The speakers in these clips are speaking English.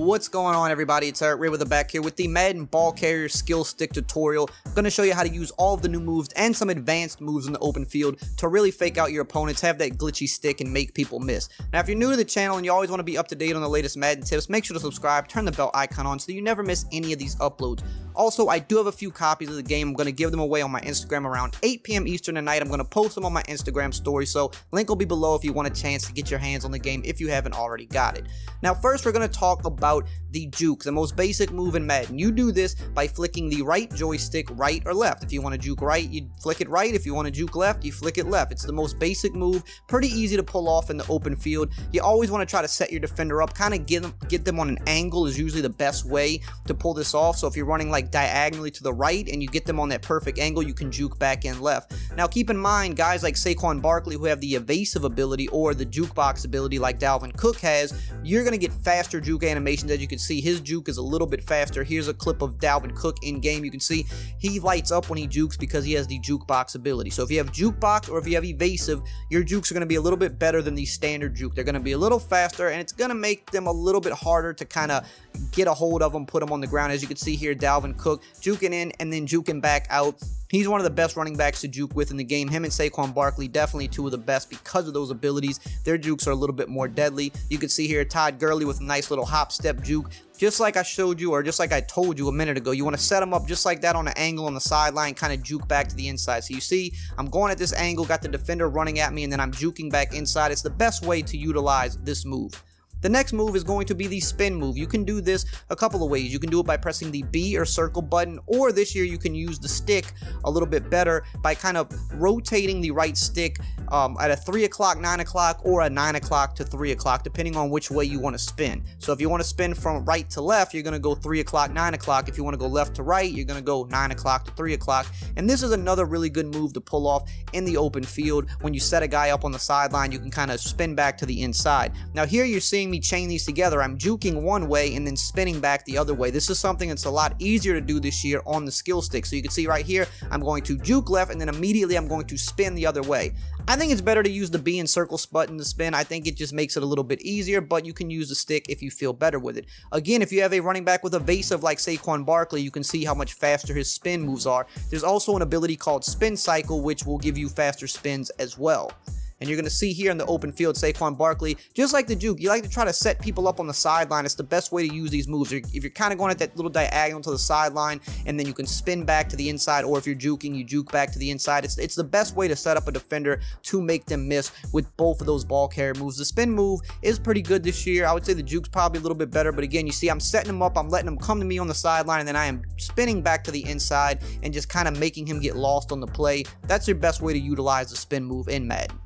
What's going on, everybody? It's EricRayweather back here with the Madden ball carrier skill stick tutorial. I'm going to show you how to use all of the new moves and some advanced moves in the open field to really fake out your opponents, have that glitchy stick, and make people miss. Now, if you're new to the channel and you always want to be up to date on the latest Madden tips, make sure to subscribe, turn the bell icon on so you never miss any of these uploads. Also, I do have a few copies of the game. I'm going to give them away on my Instagram around 8 p.m. Eastern tonight. I'm going to post them on my Instagram story, so link will be below if you want a chance to get your hands on the game if you haven't already got it. Now, first, we're going to talk about the juke, the most basic move in Madden. You do this by flicking the right joystick right or left. If you want to juke right, you flick it right. If you want to juke left, you flick it left. It's the most basic move, pretty easy to pull off in the open field. You always want to try to set your defender up, kind of get them on an angle is usually the best way to pull this off. So if you're running like diagonally to the right and you get them on that perfect angle, you can juke back and left. Now keep in mind, guys like Saquon Barkley who have the evasive ability or the jukebox ability like Dalvin Cook has, you're going to get faster juke animations. As you can see, his juke is a little bit faster. Here's a clip of Dalvin Cook in game. You can see he lights up when he jukes because he has the jukebox ability. So if you have jukebox or if you have evasive, your jukes are going to be a little bit better than the standard juke. They're going to be a little faster and it's going to make them a little bit harder to kind of get a hold of them, put them on the ground. As you can see here, Dalvin Cook juking in and then juking back out. He's one of the best running backs to juke with in the game. Him and Saquon Barkley, definitely two of the best because of those abilities. Their jukes are a little bit more deadly. You can see here Todd Gurley with a nice little hop step juke. Just like I showed you, or just like I told you a minute ago, you want to set them up just like that on an angle on the sideline, kind of juke back to the inside. So you see, I'm going at this angle, got the defender running at me, and then I'm juking back inside. It's the best way to utilize this move. The next move is going to be the spin move. You can do this a couple of ways. You can do it by pressing the B or circle button, or this year you can use the stick a little bit better by kind of rotating the right stick at a 3 o'clock, 9 o'clock, or a 9 o'clock to 3 o'clock, depending on which way you want to spin. So if you want to spin from right to left, you're going to go 3 o'clock, 9 o'clock. If you want to go left to right, you're going to go 9 o'clock to 3 o'clock. And this is another really good move to pull off in the open field. When you set a guy up on the sideline, you can kind of spin back to the inside. Now here you're seeing me chain these together. I'm juking one way and then spinning back the other way. This is something that's a lot easier to do this year on the skill stick. So you can see right here, I'm going to juke left and then immediately I'm going to spin the other way. I think it's better to use the B and circle button to spin. I think it just makes it a little bit easier, but you can use the stick if you feel better with it. Again, if you have a running back with evasive like Saquon Barkley, you can see how much faster his spin moves are. There's also an ability called spin cycle, which will give you faster spins as well. And you're going to see here in the open field, Saquon Barkley, just like the juke, you like to try to set people up on the sideline. It's the best way to use these moves. If you're kind of going at that little diagonal to the sideline, and then you can spin back to the inside, or if you're juking, you juke back to the inside. It's the best way to set up a defender to make them miss with both of those ball carrier moves. The spin move is pretty good this year. I would say the juke's probably a little bit better, but again, you see I'm setting him up, I'm letting him come to me on the sideline, and then I am spinning back to the inside and just kind of making him get lost on the play. That's your best way to utilize the spin move in Madden.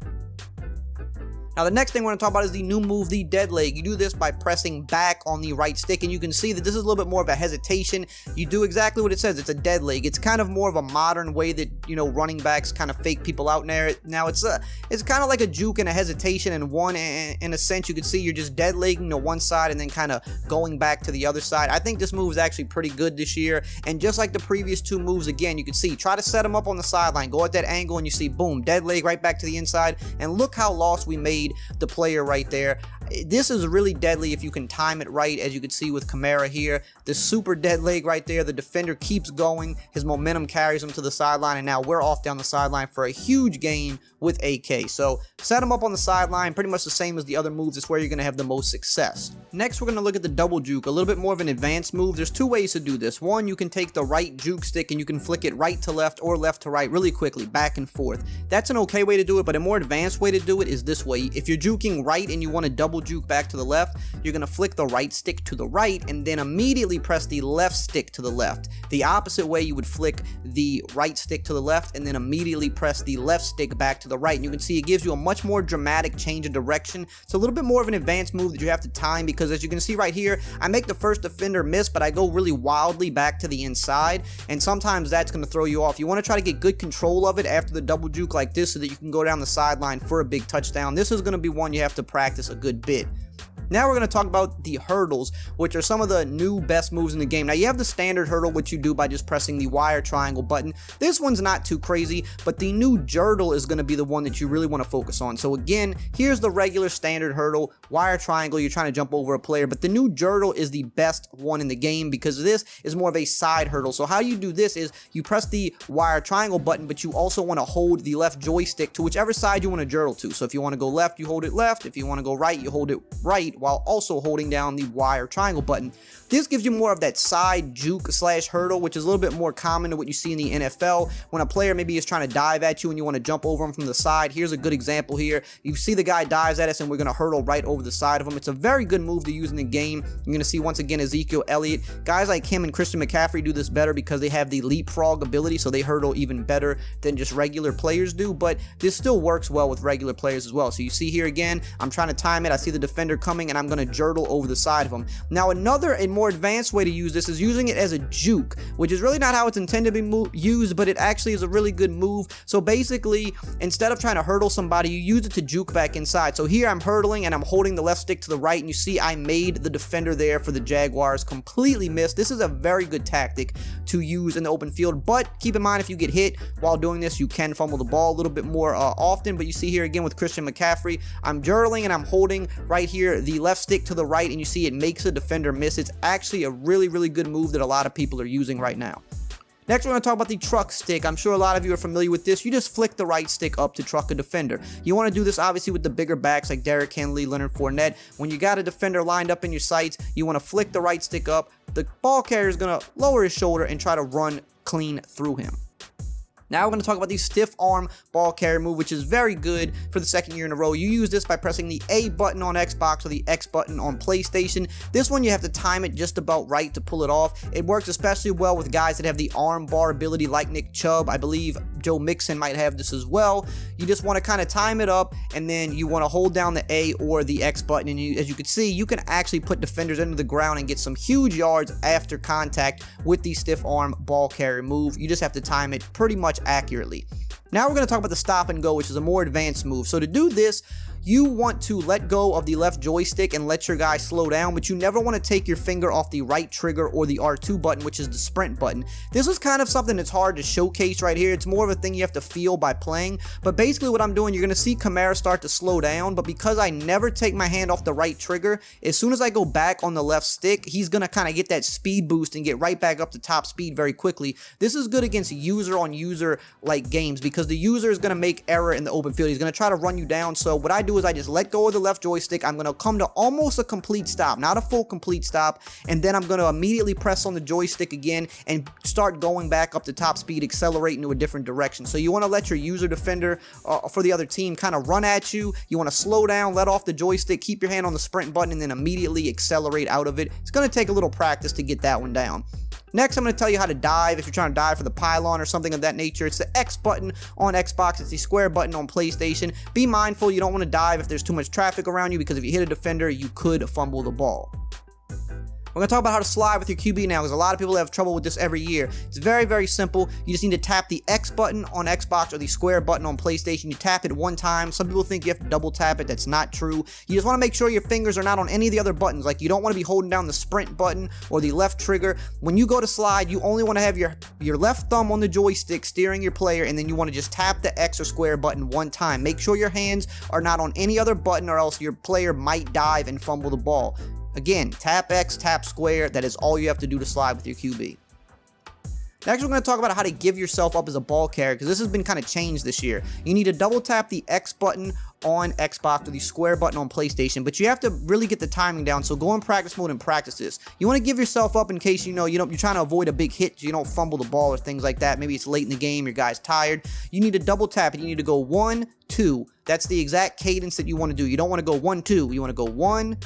Now the next thing we're going to talk about is the new move, the dead leg. You do this by pressing back on the right stick, and you can see that this is a little bit more of a hesitation. You do exactly what it says. It's a dead leg. It's kind of more of a modern way that, you know, running backs kind of fake people out there. Now it's kind of like a juke and a hesitation in one. In a sense, you can see you're just dead legging to one side and then kind of going back to the other side. I think this move is actually pretty good this year, and just like the previous two moves, again, you can see try to set them up on the sideline, go at that angle, and you see boom, dead leg right back to the inside, and look how lost we made the player right there. This is really deadly if you can time it right, as you can see with Kamara here. The super dead leg right there. The defender keeps going. His momentum carries him to the sideline, and now we're off down the sideline for a huge gain with AK. So set him up on the sideline, pretty much the same as the other moves. It's where you're going to have the most success. Next, we're going to look at the double juke, a little bit more of an advanced move. There's two ways to do this. One, you can take the right juke stick and you can flick it right to left or left to right really quickly, back and forth. That's an okay way to do it, but a more advanced way to do it is this way. If you're juking right and you want to double juke back to the left, you're going to flick the right stick to the right and then immediately press the left stick to the left. The opposite way, you would flick the right stick to the left and then immediately press the left stick back to the right. And you can see it gives you a much more dramatic change of direction. It's a little bit more of an advanced move that you have to time, because as you can see right here, I make the first defender miss, but I go really wildly back to the inside, and sometimes that's going to throw you off. You want to try to get good control of it after the double juke like this so that you can go down the sideline for a big touchdown. This is going to be one you have to practice a good bit. Now we're going to talk about the hurdles, which are some of the new best moves in the game. Now you have the standard hurdle, which you do by just pressing the Y or triangle button. This one's not too crazy, but the new Jurdle is going to be the one that you really want to focus on. So again, here's the regular standard hurdle, Y or triangle, you're trying to jump over a player, but the new Jurdle is the best one in the game because this is more of a side hurdle. So how you do this is you press the Y or triangle button, but you also want to hold the left joystick to whichever side you want to Jurdle to. So if you want to go left, you hold it left. If you want to go right, you hold it right, while also holding down the Y or triangle button. This gives you more of that side juke / hurdle, which is a little bit more common to what you see in the NFL. When a player maybe is trying to dive at you and you want to jump over him from the side, here's a good example here. You see the guy dives at us and we're going to hurdle right over the side of him. It's a very good move to use in the game. You're going to see once again Ezekiel Elliott. Guys like him and Christian McCaffrey do this better because they have the leapfrog ability, so they hurdle even better than just regular players do, but this still works well with regular players as well. So you see here again, I'm trying to time it. I see the defender coming and I'm going to Jurdle over the side of him. Now another and more advanced way to use this is using it as a juke, which is really not how it's intended to be used, but it actually is a really good move. So basically, instead of trying to hurdle somebody, you use it to juke back inside. So here I'm hurdling and I'm holding the left stick to the right, and you see I made the defender there for the Jaguars completely miss. This is a very good tactic to use in the open field, but keep in mind if you get hit while doing this, you can fumble the ball a little bit more often. But you see here again with Christian McCaffrey, I'm Jurdling and I'm holding right here the left stick to the right, and you see it makes a defender miss. It's actually a really good move that a lot of people are using right now. Next, we're going to talk about the truck stick. I'm sure a lot of you are familiar with this. You just flick the right stick up to truck a defender. You want to do this obviously with the bigger backs like Derrick Henry, Leonard Fournette. When you got a defender lined up in your sights, you want to flick the right stick up. The ball carrier is going to lower his shoulder and try to run clean through him. Now we're going to talk about the stiff arm ball carrier move, which is very good for the second year in a row. You use this by pressing the A button on Xbox or the X button on PlayStation. This one you have to time it just about right to pull it off. It works especially well with guys that have the arm bar ability like Nick Chubb. I believe Joe Mixon might have this as well. You just want to kind of time it up, and then you want to hold down the A or the X button, and as you can see, you can actually put defenders into the ground and get some huge yards after contact with the stiff arm ball carrier move. You just have to time it pretty much accurately. Now we're going to talk about the stop and go, which is a more advanced move. So to do this, you want to let go of the left joystick and let your guy slow down, but you never want to take your finger off the right trigger or the R2 button, which is the sprint button. This is kind of something that's hard to showcase right here. It's more of a thing you have to feel by playing, but basically what I'm doing, you're going to see Kamara start to slow down, but because I never take my hand off the right trigger, as soon as I go back on the left stick, he's going to kind of get that speed boost and get right back up to top speed very quickly. This is good against user on user like games because the user is going to make error in the open field. He's going to try to run you down, so what I do is I just let go of the left joystick. I'm going to come to almost a complete stop, not a full complete stop, and then I'm going to immediately press on the joystick again and start going back up to top speed, accelerating to a different direction. So you want to let your user defender for the other team kind of run at you. You want to slow down, let off the joystick, keep your hand on the sprint button, and then immediately accelerate out of it. It's going to take a little practice to get that one down. Next, I'm going to tell you how to dive if you're trying to dive for the pylon or something of that nature. It's the X button on Xbox. It's the square button on PlayStation. Be mindful you don't want to dive if there's too much traffic around you, because if you hit a defender, you could fumble the ball. We're going to talk about how to slide with your QB now, because a lot of people have trouble with this every year. It's very simple. You just need to tap the X button on Xbox or the square button on PlayStation. You tap it one time. Some people think you have to double tap it. That's not true. You just want to make sure your fingers are not on any of the other buttons. Like, you don't want to be holding down the sprint button or the left trigger. When you go to slide, you only want to have your left thumb on the joystick steering your player, and then you want to just tap the X or square button one time. Make sure your hands are not on any other button, or else your player might dive and fumble the ball. Again, tap X, tap square. That is all you have to do to slide with your QB. Next, we're going to talk about how to give yourself up as a ball carrier, because this has been kind of changed this year. You need to double tap the X button on Xbox or the square button on PlayStation, but you have to really get the timing down. So go in practice mode and practice this. You want to give yourself up in case you're trying to avoid a big hit, so you don't fumble the ball or things like that. Maybe it's late in the game, your guy's tired. You need to double tap it. You need to go 1, 2. That's the exact cadence that you want to do. You don't want to go 1, 2. You want to go 1,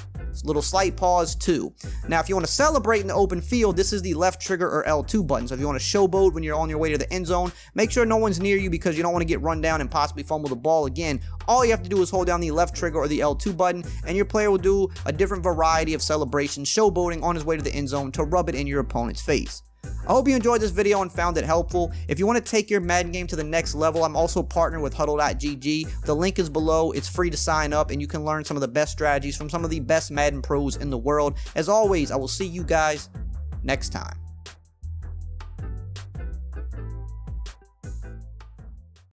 little slight pause, 2. Now, if you want to celebrate in the open field, this is the left trigger or L2 button. So if you want to showboat when you're on your way to the end zone, make sure no one's near you, because you don't want to get run down and possibly fumble the ball again. All you have to do is hold down the left trigger or the L2 button, and your player will do a different variety of celebrations, showboating on his way to the end zone to rub it in your opponent's face. I hope you enjoyed this video and found it helpful. If you want to take your Madden game to the next level, I'm also partnered with Huddle.gg. The link is below. It's free to sign up, and you can learn some of the best strategies from some of the best Madden pros in the world. As always, I will see you guys next time.